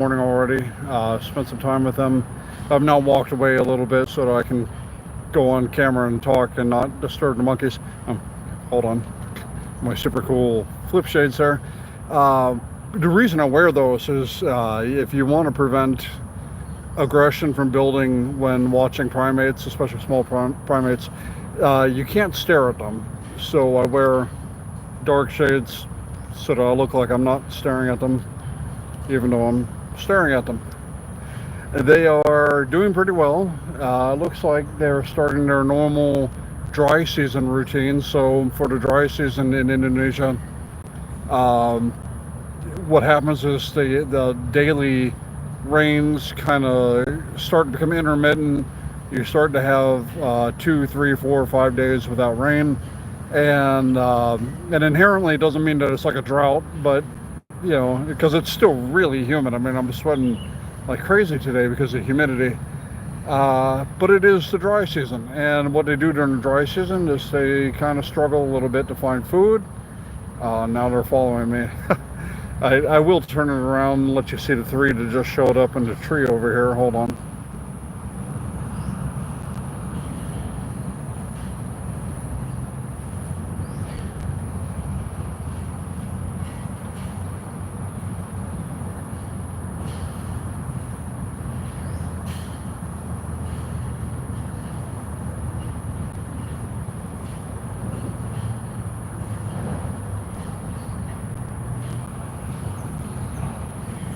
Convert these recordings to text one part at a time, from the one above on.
morning already. Spent some time with them. I've now walked away a little bit so that I can go on camera and talk and not disturb the monkeys. Hold on, my super cool flip shades there. The reason I wear those is if you want to prevent aggression from building when watching primates, especially small primates, you can't stare at them. So I wear dark shades so that I look like I'm not staring at them, even though I'm staring at them. They are doing pretty well. Looks like they're starting their normal dry season routine. So for the dry season in Indonesia, what happens is the daily rains kind of start to become intermittent. You start to have 2, 3, 4, 5 days without rain, and inherently it doesn't mean that it's like a drought, but because it's still really humid. I mean, I'm sweating like crazy today because of humidity. But it is the dry season, and what they do during the dry season is they kind of struggle a little bit to find food. Now they're following me. I will turn it around and let you see the three that just showed up in the tree over here. Hold on.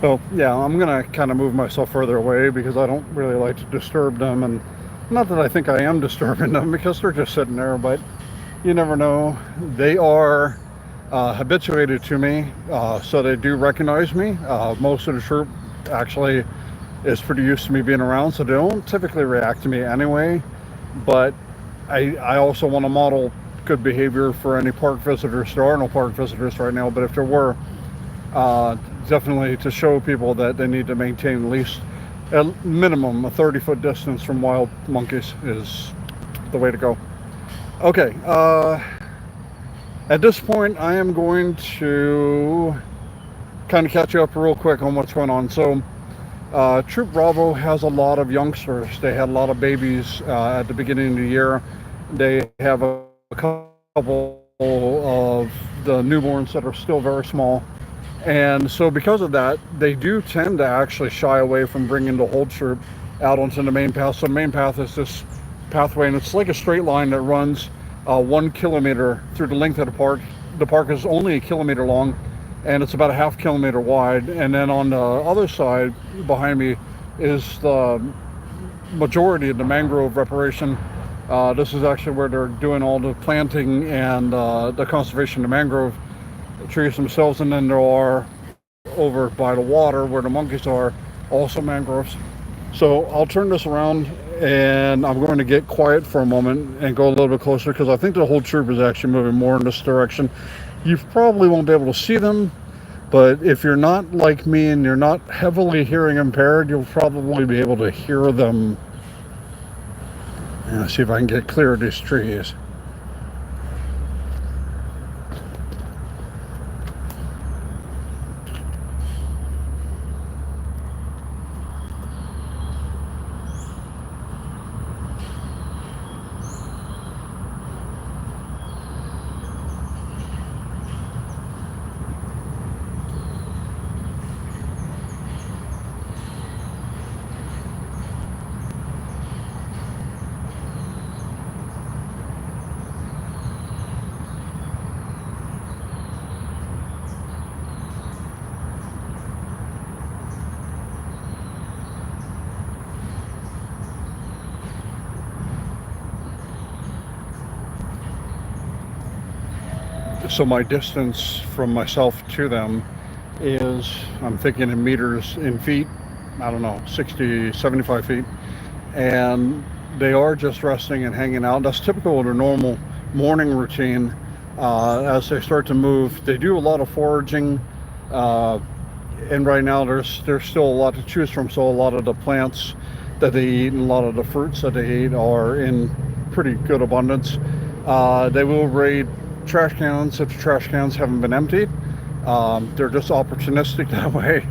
So yeah, I'm gonna kind of move myself further away because I don't really like to disturb them, and not that I think I am disturbing them because they're just sitting there, but you never know. They are habituated to me, so they do recognize me. Most of the troop actually is pretty used to me being around, so they don't typically react to me anyway. But I also want to model good behavior for any park visitors. There are no park visitors right now, but if there were, definitely to show people that they need to maintain at least at minimum a 30-foot distance from wild monkeys is the way to go. Okay, at this point I am going to kind of catch you up real quick on what's going on. So Troop Bravo has a lot of youngsters. They had a lot of babies at the beginning of the year. They have a couple of the newborns that are still very small. And so because of that, they do tend to actually shy away from bringing the whole troop out onto the main path. So the main path is this pathway, and it's like a straight line that runs 1 kilometer through the length of the park. The park is only 1 kilometer long, and it's about a ½ kilometer wide. And then on the other side behind me is the majority of the mangrove reparation. This is actually where they're doing all the planting and the conservation of mangrove trees themselves, and then there are over by the water where the monkeys are also mangroves. So I'll turn this around and I'm going to get quiet for a moment and go a little bit closer because I think the whole troop is actually moving more in this direction. You probably won't be able to see them, but if you're not like me and you're not heavily hearing impaired, you'll probably be able to hear them. Let's see if I can get clear of these trees. So my distance from myself to them is, I'm thinking in meters, in feet, I don't know, 60, 75 feet. And they are just resting and hanging out. That's typical of their normal morning routine. As they start to move, they do a lot of foraging. And right now there's still a lot to choose from. So a lot of the plants that they eat and a lot of the fruits that they eat are in pretty good abundance. They will raid trash cans if the trash cans haven't been emptied. They're just opportunistic that way.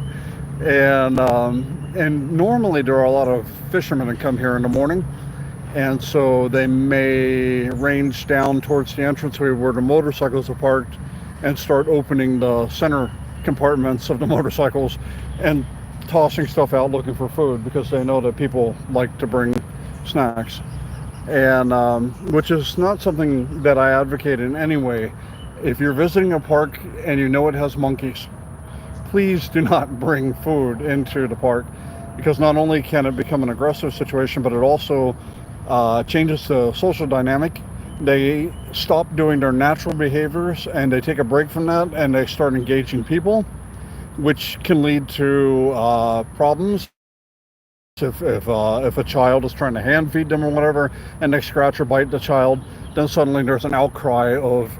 And normally there are a lot of fishermen that come here in the morning, and so they may range down towards the entranceway where the motorcycles are parked and start opening the center compartments of the motorcycles and tossing stuff out looking for food, because they know that people like to bring snacks. And which is not something that I advocate in any way. If you're visiting a park and you know it has monkeys, please do not bring food into the park, because not only can it become an aggressive situation, but it also changes the social dynamic. They stop doing their natural behaviors and they take a break from that and they start engaging people, which can lead to problems. If a child is trying to hand feed them or whatever, and they scratch or bite the child, then suddenly there's an outcry of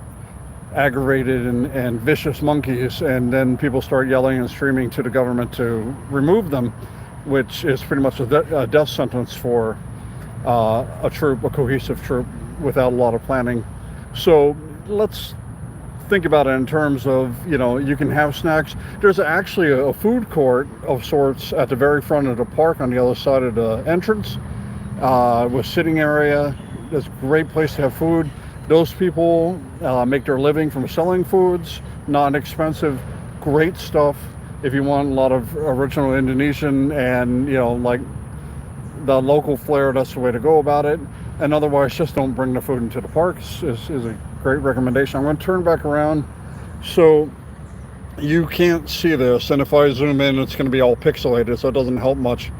aggravated and vicious monkeys, and then people start yelling and screaming to the government to remove them, which is pretty much a death sentence for a cohesive troop, without a lot of planning. So let's think about it in terms of, you can have snacks. There's actually a food court of sorts at the very front of the park on the other side of the entrance, with sitting area. It's a great place to have food. Those people make their living from selling foods, not expensive, great stuff. If you want a lot of original Indonesian and, like the local flair, that's the way to go about it. And otherwise, just don't bring the food into the parks is a great recommendation. I'm going to turn back around so you can't see this, and if I zoom in, it's going to be all pixelated, so it doesn't help much.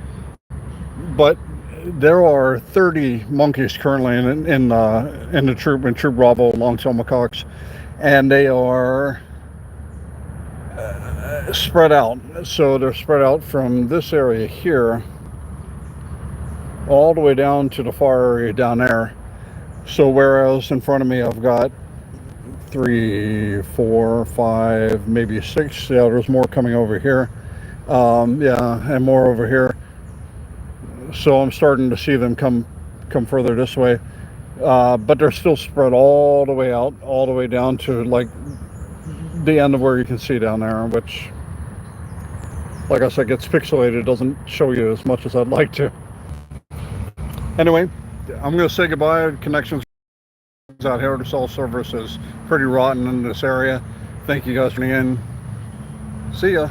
But there are 30 monkeys currently in the troop, in Troop Bravo, long-tail macaques, and they are spread out. So they're spread out from this area here all the way down to the far area down there. So whereas in front of me I've got 3, 4, 5, maybe 6. Yeah, there's more coming over here. And more over here. So I'm starting to see them come further this way. But they're still spread all the way out, all the way down to like the end of where you can see down there, which, like I said, gets pixelated. It doesn't show you as much as I'd like to. Anyway, I'm going to say goodbye. Connections out here. The cell service is pretty rotten in this area. Thank you guys for tuning in. See ya.